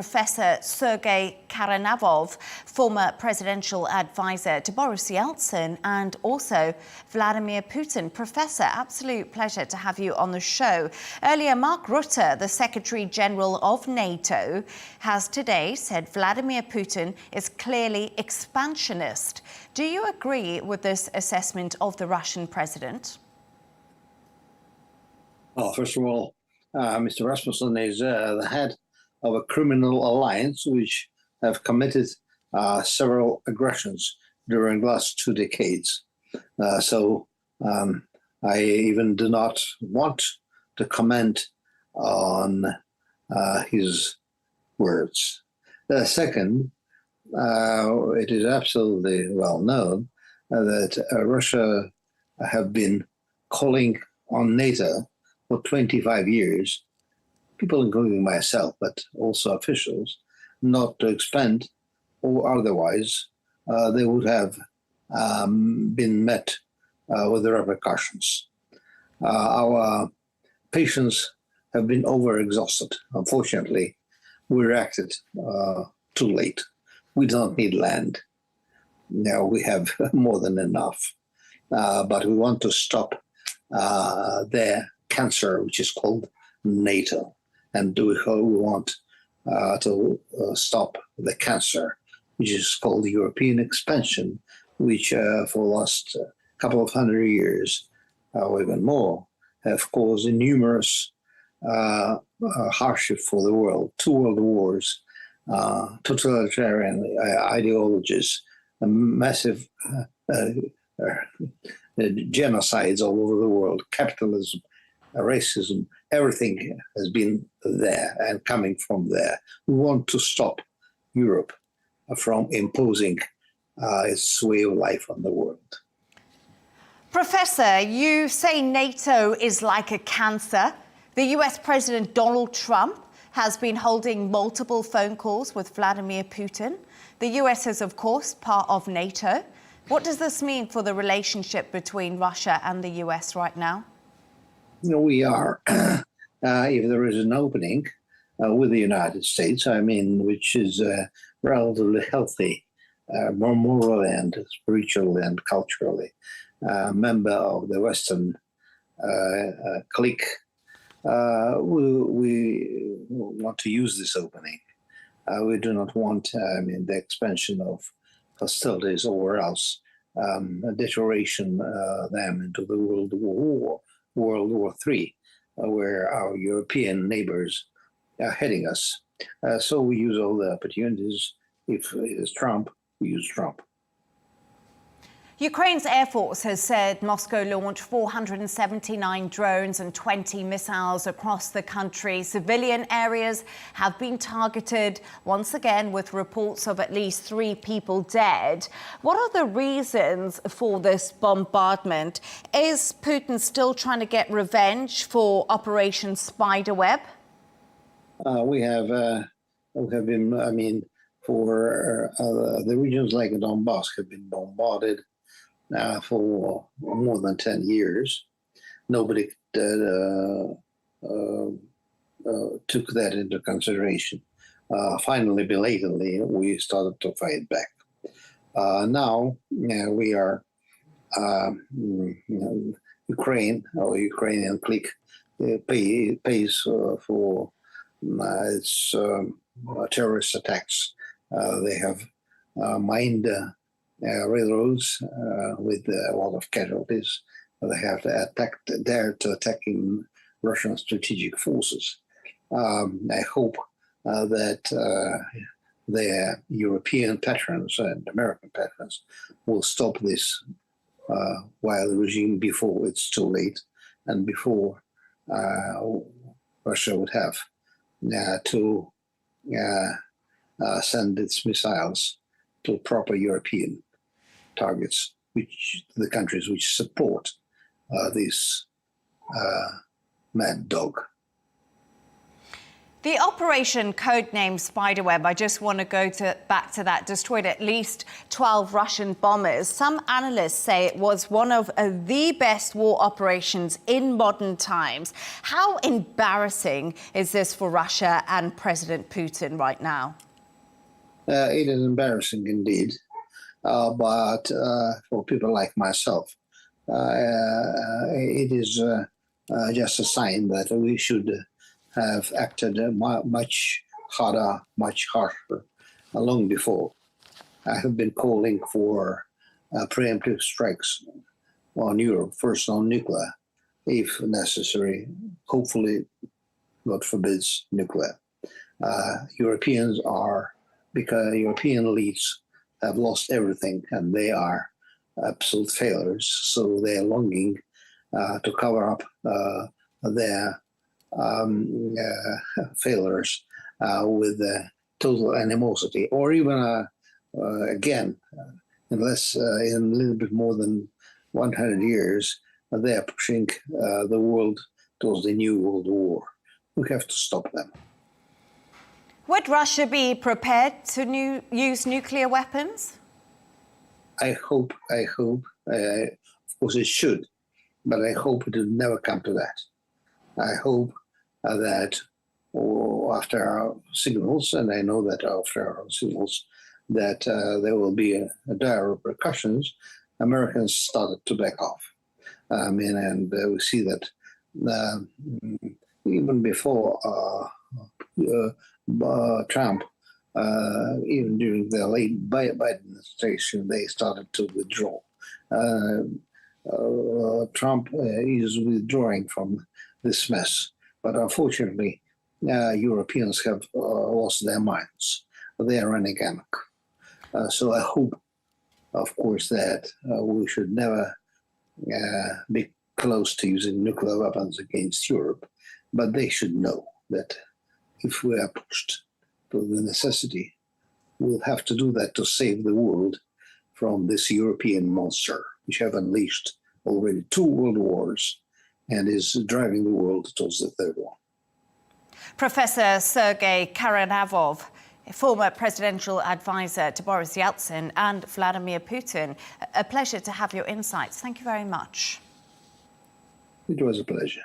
Professor Sergey Karaganov, former presidential advisor to Boris Yeltsin and also Vladimir Putin. Professor, absolute pleasure to have you on the show. Earlier, Mark Rutte, the Secretary General of NATO, has today said Vladimir Putin is clearly expansionist. Do you agree with this assessment of the Russian president? Well, first of all, Mr. Rasmussen is the head of a criminal alliance which have committed several aggressions during the last 2 decades. So I even do not want to comment on his words. Second, it is absolutely well known that Russia have been calling on NATO for 25 years, people including myself, but also officials, not to expand, or otherwise they would have been met with the repercussions. Our patience have been overexhausted. Unfortunately, we reacted too late. We don't need land. Now we have more than enough, but we want to stop their cancer, which is called NATO. And we want to stop the cancer, which is called European expansion, which for the last couple of 100 years, or even more, have caused numerous hardship for the world. 2 world wars, totalitarian ideologies, massive genocides all over the world, capitalism, racism, everything has been there and coming from there. We want to stop Europe from imposing its way of life on the world. Professor, you say NATO is like a cancer. The US President Donald Trump has been holding multiple phone calls with Vladimir Putin. The US is, of course, part of NATO. What does this mean for the relationship between Russia and the US right now? We are, if there is an opening with the United States, which is relatively healthy, more morally and spiritually and culturally, member of the Western clique, we want to use this opening. We do not want, the expansion of hostilities or else a deterioration them into the World War III, where our European neighbors are heading us. So we use all the opportunities. If it is Trump, we use Trump. Ukraine's Air Force has said Moscow launched 479 drones and 20 missiles across the country. Civilian areas have been targeted, once again, with reports of at least 3 people dead. What are the reasons for this bombardment? Is Putin still trying to get revenge for Operation Spiderweb? We have been, for the regions like Donbass have been bombarded for more than 10 years. Nobody took that into consideration. Finally, belatedly, we started to fight back. Now we are Ukraine, or Ukrainian clique, pays for its terrorist attacks. They have mined railroads with a lot of casualties. They have dared to attacking Russian strategic forces. I hope that their European patrons and American patrons will stop this while the regime before it's too late and before Russia would have to send its missiles to proper European targets, which the countries which support this mad dog. The operation codenamed Spiderweb, I just want to go back to that, destroyed at least 12 Russian bombers. Some analysts say it was one of the best war operations in modern times. How embarrassing is this for Russia and President Putin right now? It is embarrassing indeed, but for people like myself, it is just a sign that we should have acted much harder, much harsher long before. I have been calling for preemptive strikes on Europe, first on nuclear, if necessary, hopefully, God forbids, nuclear. Because European leads have lost everything and they are absolute failures, so they are longing to cover up their failures with total animosity, or even again, in a little bit more than 100 years, they are pushing the world towards the new world war. We have to stop them. Would Russia be prepared to use nuclear weapons? I hope, of course it should, but I hope it will never come to that. I hope that after our signals, and I know that after our signals, that there will be dire repercussions, Americans started to back off. And we see that even before Trump, even during the late Biden administration, they started to withdraw. Trump is withdrawing from this mess, but unfortunately, Europeans have lost their minds. They are running amok. So I hope, of course, that we should never be close to using nuclear weapons against Europe, but they should know that if we are pushed to the necessity, we'll have to do that to save the world from this European monster, which have unleashed already 2 world wars and is driving the world towards the 3rd one. Professor Sergey Karaganov, former presidential advisor to Boris Yeltsin and Vladimir Putin. A pleasure to have your insights. Thank you very much. It was a pleasure.